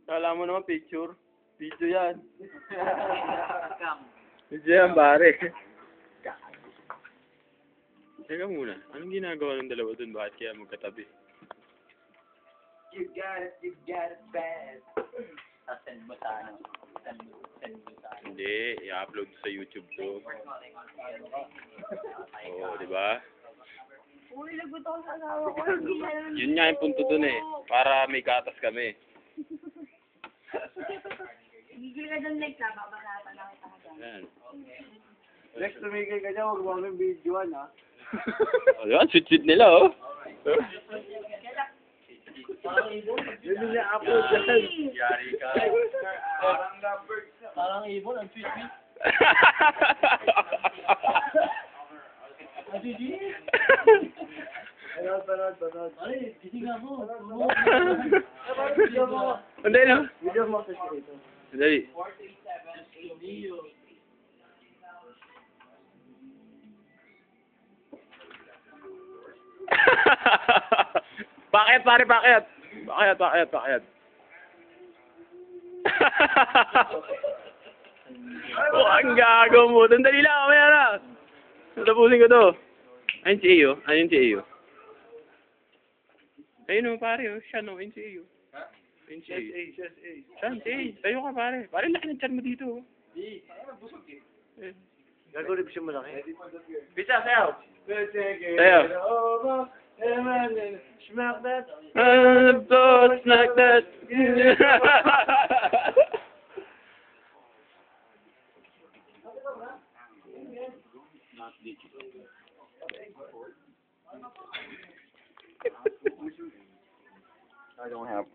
Kala mo naman picture. Video yan. Video yan, pare. Teka muna, anong ginagawa ng dalawa dun? Bakit kaya magkatabi? You got it bad. Send mo sa ano? Send mo sa ano? Hindi, i-upload sa YouTube to. Oo, di ba? Uy, lagot ako sa asawa ko. Yun nga yung punto dun eh. Para may gatas kami. Gigil ka dun, Lex, ha? Babanatan lang kita ka dyan. Yan. Lex, tumigil ka dyan. Huwag mo kami videoan, ha? O, yun, sweet-sweet nila, oh. Yun yung na-upload dyan. Yari ka. Parang ibon, ang sweet-sweet. Ang sweet-sweet. Panod. Ay, gising ako. Hindi, no? Video mo sa ito. Dali. Bakit, pare, bakit? Bakit? Oh, ang gago mo. Sandali lang, mamaya na. Tapusin ko to. Ayun si Iyo. Ayun si Iyo. Ayun o, pare, oh. Siya no, ayun si Iyo. Ayun si Iyo. Siya, si Iyo. Tayo ka, pare. Pare, laki ng tiyan mo dito. Gagawin siya malaki. Bisa, sayaw. Sayaw. Smack that. Thoughts like that. I don't have.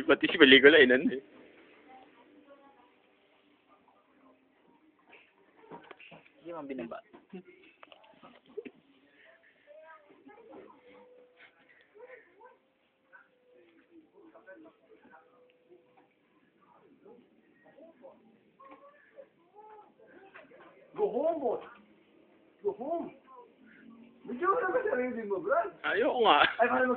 Pati si pelikula inan eh. Hindi mo binaba. Go home, boss. Go home. Bigyan mo naman sarili mo, Brad. Ayoko nga. Ay, paano